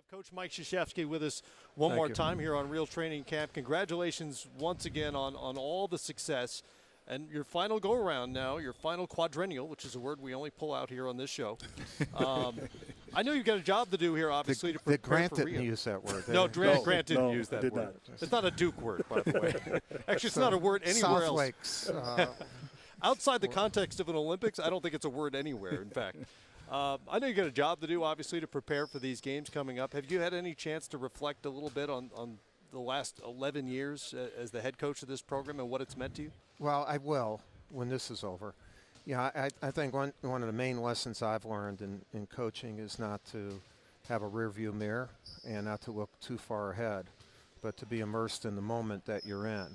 have Coach Mike Krzyzewski with us one more time here on Real Training Camp. Congratulations once again on all the success. And your final go-around now, your final quadrennial, which is a word we only pull out here on this show. I know you've got a job to do here, obviously, to prepare Grant for didn't use that word. No, Grant didn't use that word. It's not a Duke word, by the way. Actually, it's not a word anywhere South else. Lakes. Outside the context of an Olympics, I don't think it's a word anywhere, in fact. I know you got a job to do, obviously, to prepare for these games coming up. Have you had any chance to reflect a little bit on the last 11 years as the head coach of this program and what it's meant to you? Well, I will when this is over. Yeah, I think one of the main lessons I've learned in coaching is not to have a rear-view mirror and not to look too far ahead, but to be immersed in the moment that you're in.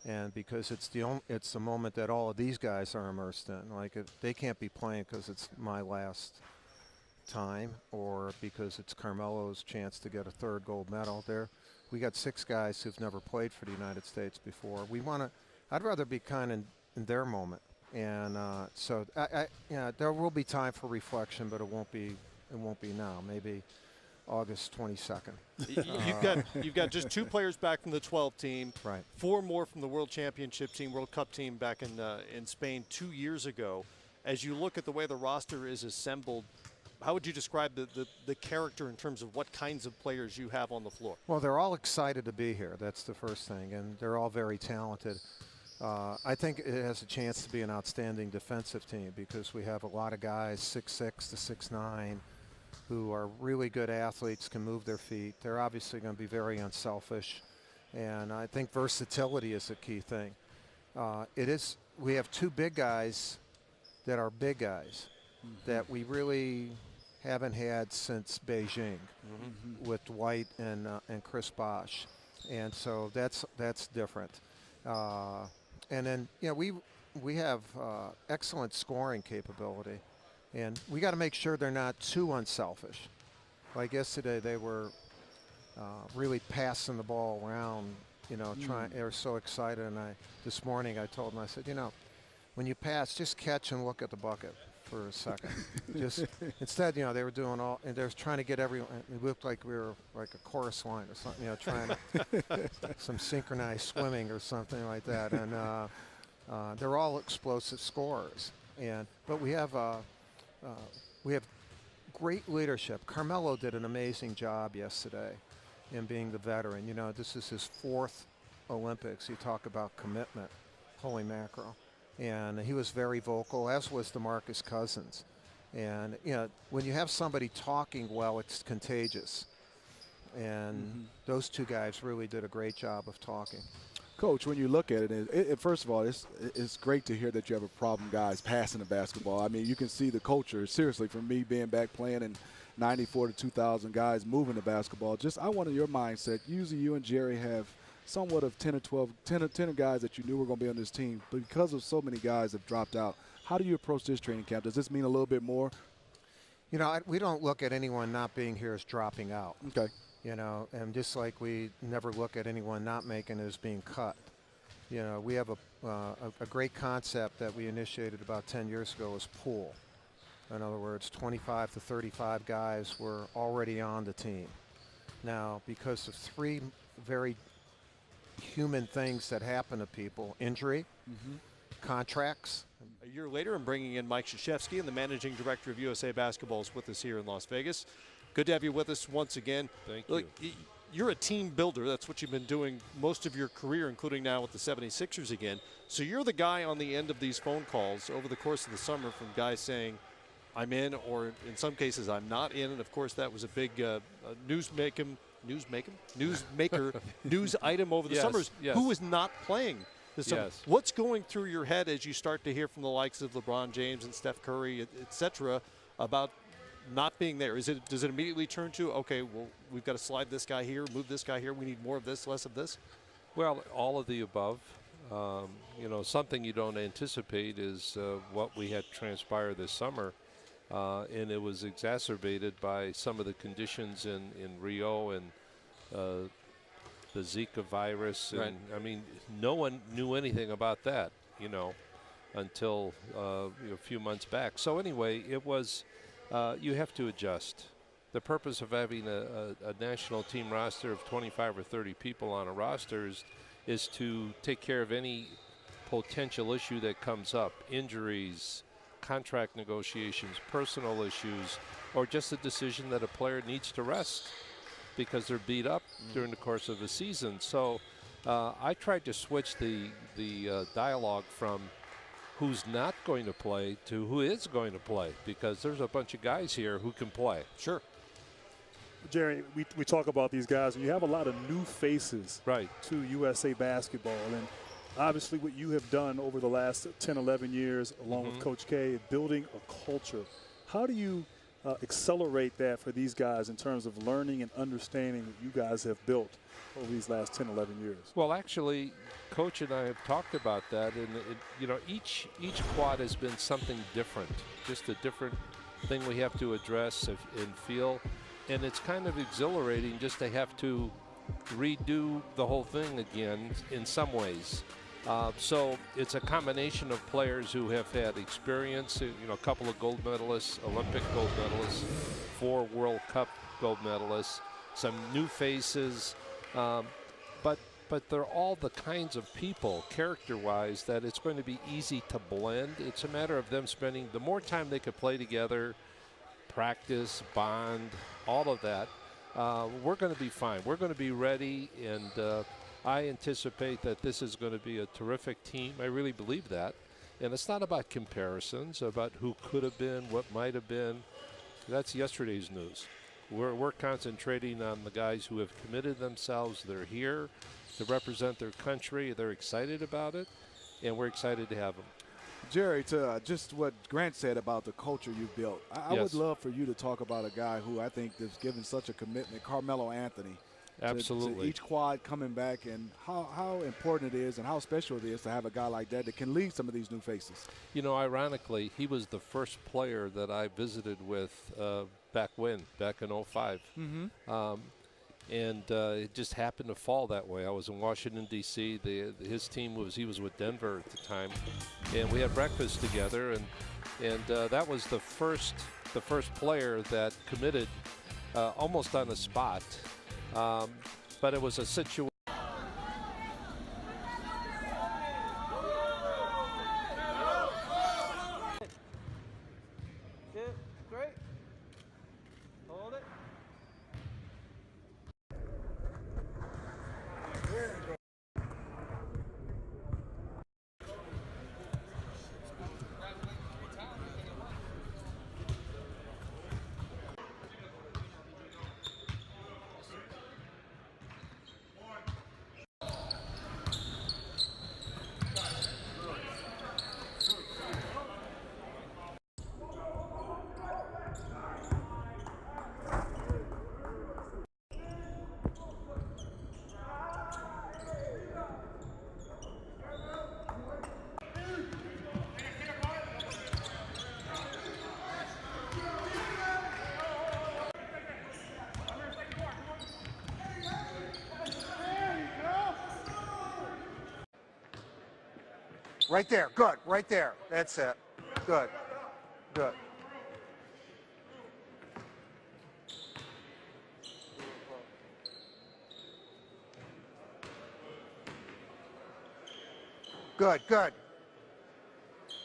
And because it's the moment that all of these guys are immersed in. Like, if they can't be playing because it's my last time or because it's Carmelo's chance to get a third gold medal there. We got 6 guys who've never played for the United States before. I'd rather be kind of in their moment. And so there will be time for reflection, but it won't be now. Maybe August 22nd. You've got just 2 players back from the 12 team. Right. 4 more from the World Championship team, World Cup team back in Spain 2 years ago. As you look at the way the roster is assembled, how would you describe the character in terms of what kinds of players you have on the floor? Well, they're all excited to be here. That's the first thing, and they're all very talented. I think it has a chance to be an outstanding defensive team because we have a lot of guys 6'6" to 6'9", who are really good athletes, can move their feet. They're obviously going to be very unselfish, and I think versatility is a key thing. We have 2 big guys that are big guys that we really haven't had since Beijing with Dwight and Chris Bosh, and so that's different. And then we have excellent scoring capability. And we got to make sure they're not too unselfish. Like yesterday, they were really passing the ball around, they were so excited. And this morning I told them, I said, when you pass, just catch and look at the bucket for a second. Just instead, they were doing and they were trying to get everyone. It looked like we were like a chorus line or something, trying to some synchronized swimming or something like that. And they're all explosive scorers. But we have great leadership. Carmelo did an amazing job yesterday in being the veteran. This is his 4th Olympics. You talk about commitment. Holy mackerel. And he was very vocal, as was DeMarcus Cousins. And, when you have somebody talking well, it's contagious. And those 2 guys really did a great job of talking. Coach, when you look at it, first of all, it's great to hear that you have a problem guys passing the basketball. I mean, you can see the culture. Seriously, from me being back playing in 94 to 2000 guys moving the basketball. I wanted your mindset. Usually you and Jerry have somewhat of 10 guys that you knew were going to be on this team. But because of so many guys have dropped out, how do you approach this training camp? Does this mean a little bit more? We don't look at anyone not being here as dropping out. Okay. And just like we never look at anyone not making it as being cut. We have a great concept that we initiated about 10 years ago as pool. In other words, 25 to 35 guys were already on the team. Now, because of 3 very human things that happen to people, injury, contracts. A year later, I'm bringing in Mike Krzyzewski, and the managing director of USA Basketball is with us here in Las Vegas. Good to have you with us once again. Thank you. You're a team builder. That's what you've been doing most of your career, including now with the 76ers again. So you're the guy on the end of these phone calls over the course of the summer from guys saying, I'm in, or in some cases, I'm not in. And, of course, that was a big news item over the summers. Yes. Who is not playing this summer? Yes. What's going through your head as you start to hear from the likes of LeBron James and Steph Curry, et cetera, about not being there? Does it immediately turn to, okay, well, we've got to slide this guy here, move this guy here, we need more of this, less of this? Well, all of the above. Something you don't anticipate is what we had transpire this summer, and it was exacerbated by some of the conditions in Rio and the Zika virus. Right. And I mean, no one knew anything about that, until a few months back. So anyway, it was you have to adjust. the purpose of having a national team roster of 25 or 30 people on a roster is to take care of any potential issue that comes up, injuries, contract negotiations, personal issues, or just a decision that a player needs to rest because they're beat up during the course of the season. So I tried to switch the dialogue from who's not going to play to who is going to play, because there's a bunch of guys here who can play. Sure. Jerry, we talk about these guys, and you have a lot of new faces to USA basketball. And obviously what you have done over the last 10, 11 years, along with Coach K, building a culture. How do you accelerate that for these guys in terms of learning and understanding what you guys have built over these last 10, 11 years? Well, actually, Coach and I have talked about that, and you know, each quad has been something different, just a different thing we have to address and feel, and it's kind of exhilarating just to have to redo the whole thing again in some ways. So it's a combination of players who have had experience, you know, a couple of gold medalists, Olympic gold medalists, 4 World Cup gold medalists, some new faces, but they're all the kinds of people, character-wise, that it's going to be easy to blend. It's a matter of them spending, the more time they could play together, practice, bond, all of that, we're going to be fine. We're going to be ready, and I anticipate that this is going to be a terrific team. I really believe that. And it's not about comparisons, about who could have been, what might have been. That's yesterday's news. We're concentrating on the guys who have committed themselves. They're here to represent their country. They're excited about it, and we're excited to have them. Jerry, to just what Grant said about the culture you built, I would love for you to talk about a guy who I think has given such a commitment, Carmelo Anthony. Absolutely. To each quad coming back, and how important it is and how special it is to have a guy like that that can lead some of these new faces. You know, ironically, he was the first player that I visited with back in 05. And it just happened to fall that way. I was in Washington, D.C. His team he was with Denver at the time, and we had breakfast together, and that was the first player that committed almost on the spot. But it was a situation. Straight. Hold it. Right there, good, right there. That's it. Good, good. Good, good.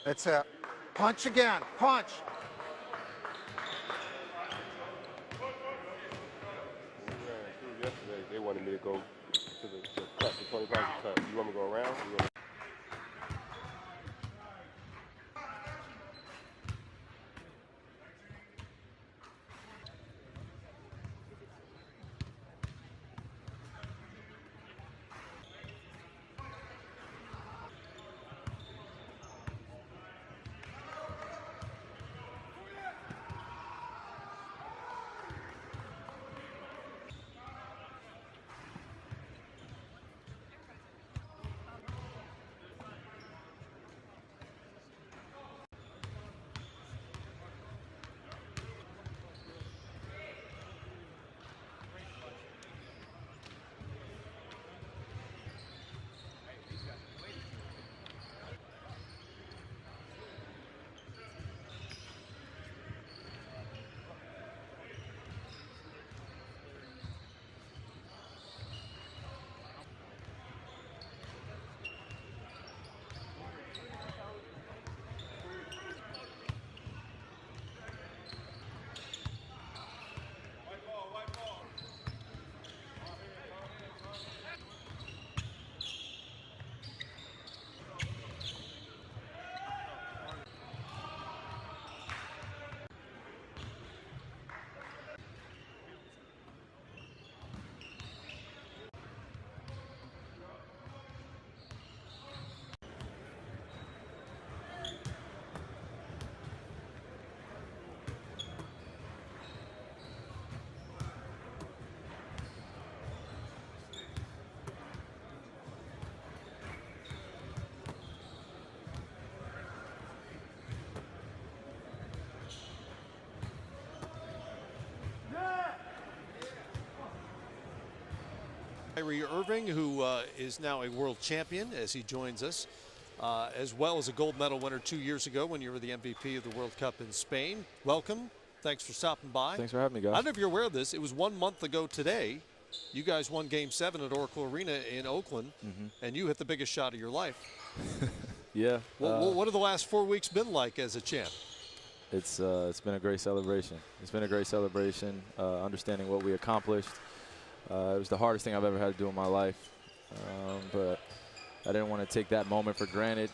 That's it. Punch again, punch. Yesterday, they wanted me to go to the cut, the 25 cut. You want me to go around? Kyrie Irving, who is now a world champion as he joins us, as well as a gold medal winner 2 years ago when you were the MVP of the World Cup in Spain. Welcome. Thanks for stopping by. Thanks for having me, guys. I don't know if you're aware of this. It was 1 month ago today. You guys won Game 7 at Oracle Arena in Oakland, and you hit the biggest shot of your life. Yeah. What have the last 4 weeks been like as a champ? It's been a great celebration. It's been a great celebration, understanding what we accomplished. It was the hardest thing I've ever had to do in my life, but I didn't want to take that moment for granted.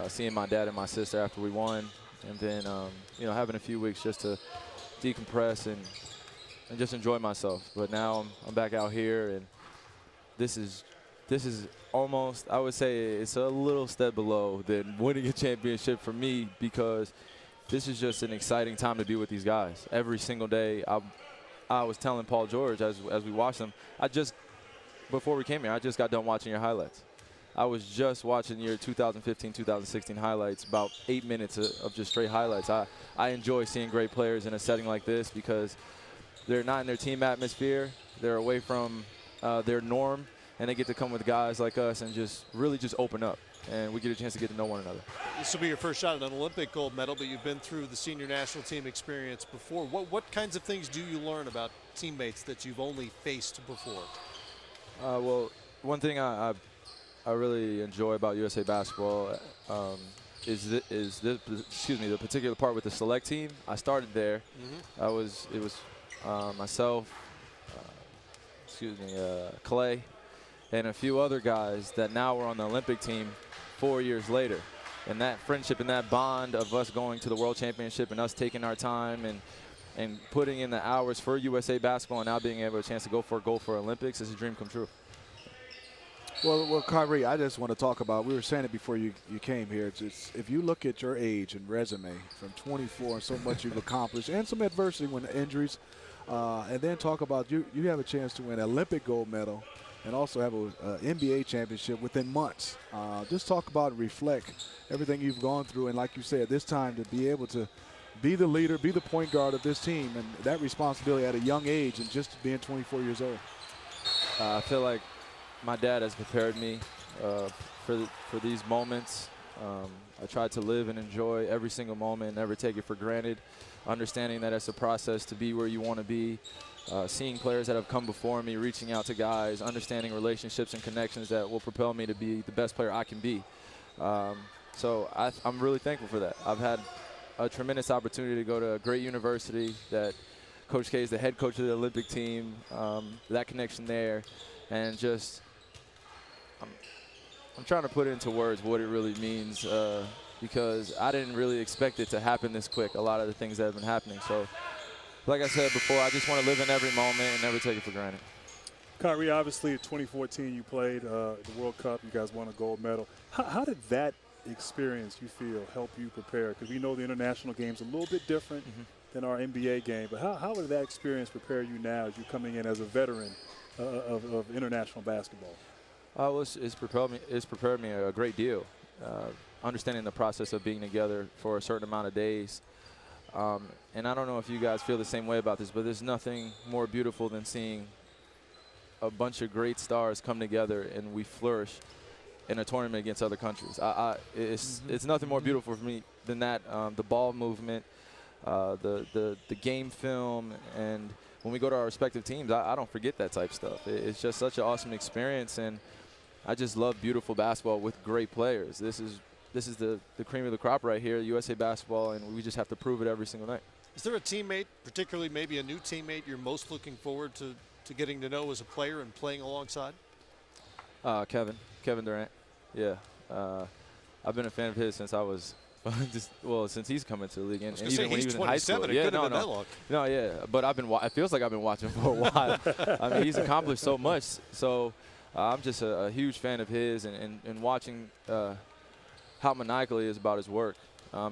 Seeing my dad and my sister after we won, and then having a few weeks just to decompress and just enjoy myself. But now I'm back out here, and this is almost, I would say it's a little step below than winning a championship for me, because this is just an exciting time to be with these guys. Every single day, I was telling Paul George as we watched them, before we came here, I just got done watching your highlights. I was just watching your 2015-2016 highlights, about 8 minutes of just straight highlights. I enjoy seeing great players in a setting like this because they're not in their team atmosphere. They're away from their norm, and they get to come with guys like us and just really just open up. And we get a chance to get to know one another. This will be your first shot at an Olympic gold medal, but you've been through the senior national team experience before. What kinds of things do you learn about teammates that you've only faced before? Well, one thing I really enjoy about USA Basketball is the particular part with the select team. I started there. It was myself, Clay, and a few other guys that now are on the Olympic team 4 years later. And that friendship and that bond of us going to the World Championship and us taking our time and putting in the hours for USA Basketball and now being able to chance to go for a gold for Olympics is a dream come true. Well, Kyrie, I just want to talk about, we were saying it before you came here, if you look at your age and resume from 24 and so much you've accomplished and some adversity when injuries, and then talk about you have a chance to win an Olympic gold medal and also have an NBA championship within months. Just talk about and reflect everything you've gone through, and like you said, this time to be able to be the leader, be the point guard of this team, and that responsibility at a young age and just being 24 years old. I feel like my dad has prepared me for these moments. I try to live and enjoy every single moment and never take it for granted, understanding that it's a process to be where you want to be, seeing players that have come before me, reaching out to guys, understanding relationships and connections that will propel me to be the best player I can be. So I'm really thankful for that. I've had a tremendous opportunity to go to a great university that Coach K is the head coach of the Olympic team, that connection there, and just I'm trying to put into words what it really means because I didn't really expect it to happen this quick, a lot of the things that have been happening. So, like I said before, I just want to live in every moment and never take it for granted. Kyrie, obviously in 2014 you played the World Cup. You guys won a gold medal. How did that experience, you feel, help you prepare? Because we know the international game's a little bit different than our NBA game. But how did that experience prepare you now as you're coming in as a veteran of international basketball? Well, it's prepared me a great deal. Understanding the process of being together for a certain amount of days. And I don't know if you guys feel the same way about this, but there's nothing more beautiful than seeing a bunch of great stars come together and we flourish in a tournament against other countries. It's nothing more beautiful for me than that. The ball movement, the game film, and when we go to our respective teams, I don't forget that type of stuff. It's just such an awesome experience, and I just love beautiful basketball with great players. This is the cream of the crop right here, USA Basketball, and we just have to prove it every single night. Is there a teammate, particularly maybe a new teammate, you're most looking forward to getting to know as a player and playing alongside? Kevin Durant. Yeah. I've been a fan of his since I was since he's come into the league, and even when he was in high school. No, yeah, but it feels like I've been watching for a while. I mean, he's accomplished so much. So I'm just a huge fan of his, and watching how maniacal he is about his work,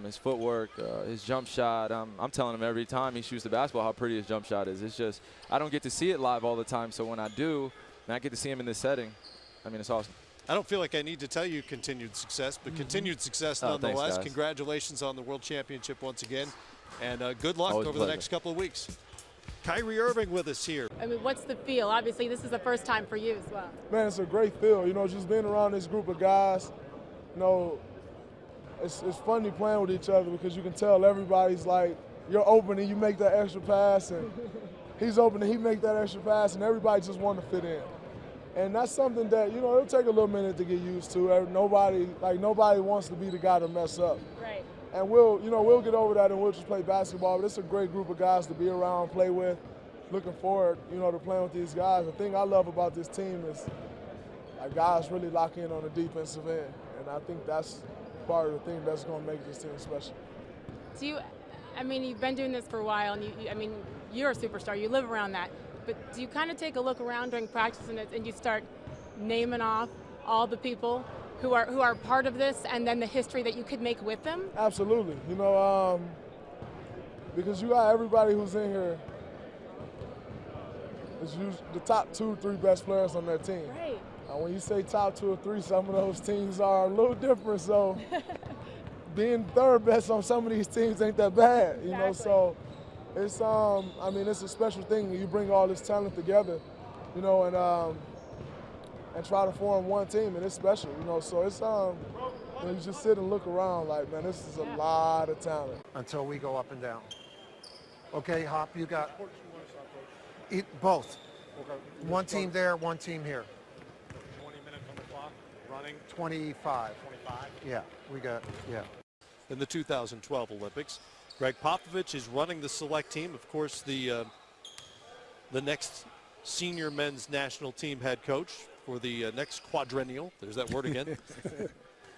his footwork, his jump shot. I'm telling him every time he shoots the basketball how pretty his jump shot is. It's just I don't get to see it live all the time, so when I do, and I get to see him in this setting, I mean, it's awesome. I don't feel like I need to tell you continued success, but continued success nonetheless. Thanks, congratulations on the World Championship once again, and good luck over the next couple of weeks. Kyrie Irving with us here. I mean, what's the feel? Obviously, this is the first time for you as well. Man, it's a great feel. You know, just being around this group of guys, you know, it's funny playing with each other because you can tell everybody's like, you're open and you make that extra pass, and he's open and he make that extra pass, and everybody just want to fit in. And that's something that, you know, it'll take a little minute to get used to. Nobody wants to be the guy to mess up. Right. And we'll get over that and we'll just play basketball. But it's a great group of guys to be around, play with. Looking forward, you know, to playing with these guys. The thing I love about this team is like guys really lock in on the defensive end. And I think that's part of the thing that's going to make this team special. I mean, you've been doing this for a while, and you're a superstar. You live around that. But do you kind of take a look around during practice and you start naming off all the people who are part of this and then the history that you could make with them? Absolutely. You know, because you got everybody who's in here is the top 2 or 3 best players on that team. Right. When you say top 2 or 3, some of those teams are a little different. So being third best on some of these teams ain't that bad, you know. So it's it's a special thing when you bring all this talent together, you know, and try to form one team, and it's special, you know. So it's you just sit and look around like, man, this is a lot of talent. Until we go up and down. Okay, Hop, you got both. One team there, one team here. 20 minutes on the clock, running. 25. Yeah, In the 2012 Olympics, Greg Popovich is running the select team. Of course, the next senior men's national team head coach for the next quadrennial. There's that word again.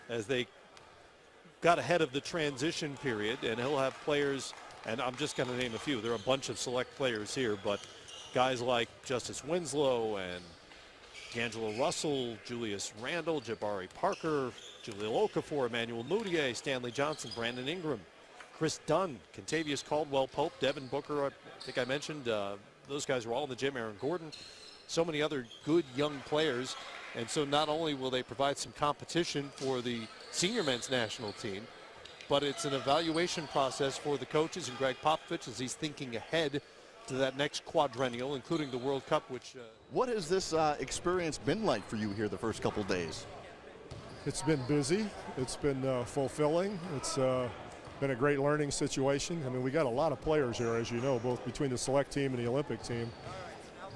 As they got ahead of the transition period, and he'll have players, and I'm just going to name a few. There are a bunch of select players here, but guys like Justice Winslow and D'Angelo Russell, Julius Randle, Jabari Parker, Jahlil Okafor, Emmanuel Mudiay, Stanley Johnson, Brandon Ingram, Chris Dunn, Kentavious Caldwell-Pope, Devin Booker, I think I mentioned. Those guys were all in the gym. Aaron Gordon, so many other good young players. And so not only will they provide some competition for the senior men's national team, but it's an evaluation process for the coaches and Greg Popovich as he's thinking ahead to that next quadrennial, including the World Cup, which... What has this experience been like for you here the first couple days? It's been busy. It's been fulfilling. It's been a great learning situation. I mean, we got a lot of players here, as you know, both between the select team and the Olympic team.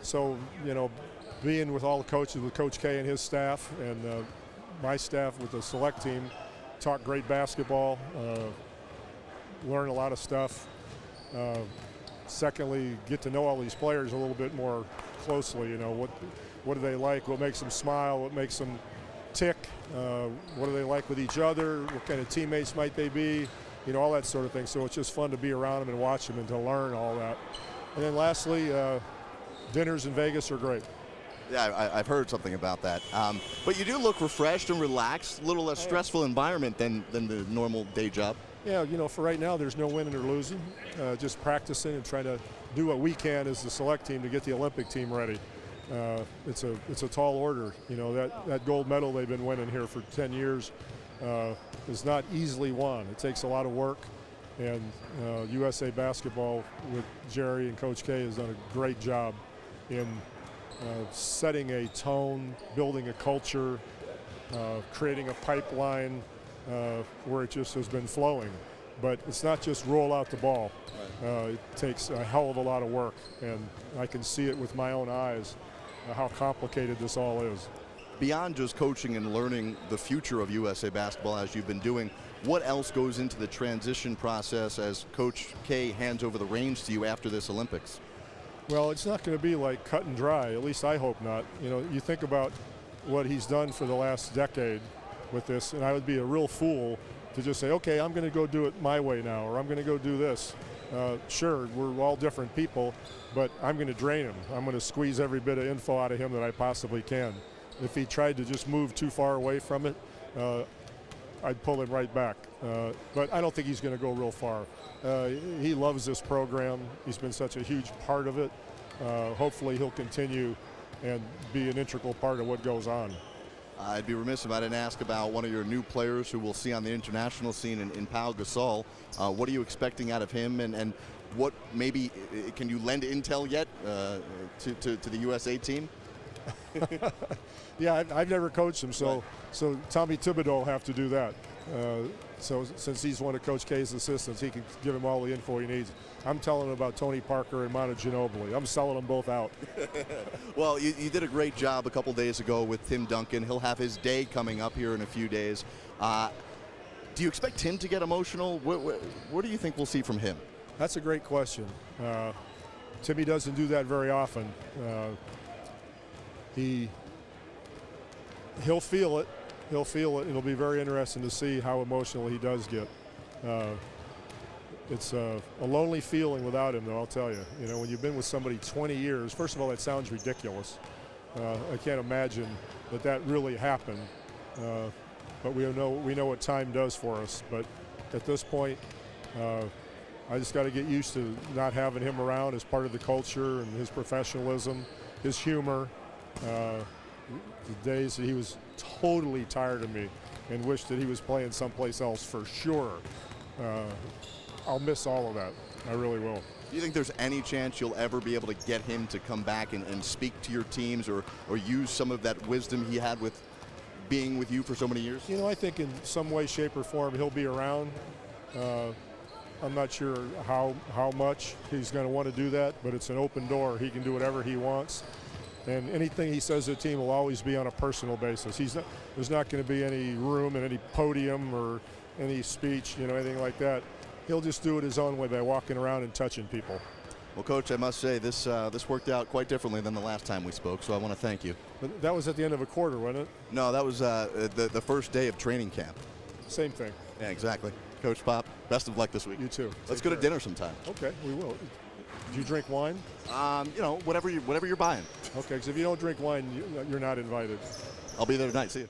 So, you know, being with all the coaches, with Coach K and his staff, and my staff with the select team, talk great basketball, learn a lot of stuff. Secondly, get to know all these players a little bit more closely. You know, what do they like? What makes them smile? What makes them tick? What do they like with each other? What kind of teammates might they be? You know, all that sort of thing. So it's just fun to be around them and watch them and to learn all that. And then lastly, dinners in Vegas are great. Yeah, I've heard something about that. But you do look refreshed and relaxed, a little less stressful environment than the normal day job. Yeah, you know, for right now, there's no winning or losing. Just practicing and trying to do what we can as the select team to get the Olympic team ready. It's a tall order. You know, that gold medal they've been winning here for 10 years is not easily won. It takes a lot of work. And USA Basketball with Jerry and Coach K has done a great job in setting a tone, building a culture, creating a pipeline where it just has been flowing. But it's not just roll out the ball. It takes a hell of a lot of work, and I can see it with my own eyes how complicated this all is. Beyond just coaching and learning the future of USA Basketball as you've been doing, what else goes into the transition process as Coach K hands over the reins to you after this Olympics? Well, it's not going to be like cut and dry. At least I hope not. You know, you think about what he's done for the last decade with this, and I would be a real fool to just say, okay, I'm going to go do it my way now, or I'm going to go do this. Sure, we're all different people, but I'm going to drain him. I'm going to squeeze every bit of info out of him that I possibly can. If he tried to just move too far away from it, I'd pull him right back. But I don't think he's going to go real far. He loves this program. He's been such a huge part of it. Hopefully he'll continue and be an integral part of what goes on. I'd be remiss if I didn't ask about one of your new players who we'll see on the international scene in Pau Gasol. What are you expecting out of him, and what maybe can you lend intel yet to the USA team? Yeah, I've never coached him, so Tommy Thibodeau will have to do that. So since he's one of Coach K's assistants, he can give him all the info he needs. I'm telling him about Tony Parker and Manu Ginobili. I'm selling them both out. Well, you did a great job a couple days ago with Tim Duncan. He'll have his day coming up here in a few days. Do you expect him to get emotional? What do you think we'll see from him? That's a great question. Timmy doesn't do that very often. He'll feel it. He'll feel it. It'll be very interesting to see how emotional he does get. It's a lonely feeling without him, though, I'll tell you. You know, when you've been with somebody 20 years, first of all, that sounds ridiculous. I can't imagine that really happened. But we know what time does for us. But at this point, I just got to get used to not having him around as part of the culture and his professionalism, his humor. The days that he was totally tired of me and wished that he was playing someplace else for sure. I'll miss all of that. I really will. Do you think there's any chance you'll ever be able to get him to come back and speak to your teams or use some of that wisdom he had with being with you for so many years? You know, I think in some way, shape, or form he'll be around. I'm not sure how much he's going to want to do that, but it's an open door. He can do whatever he wants. And anything he says to the team will always be on a personal basis. There's not going to be any room and any podium or any speech, you know, anything like that. He'll just do it his own way by walking around and touching people. Well, Coach, I must say this worked out quite differently than the last time we spoke, so I want to thank you. But that was at the end of a quarter, wasn't it? No, that was the first day of training camp. Same thing. Yeah, exactly. Coach Pop, best of luck this week. You too. Let's go to dinner sometime. Okay, we will. Do you drink wine? You know, whatever you're buying. Okay, because if you don't drink wine, you're not invited. I'll be there tonight. See you.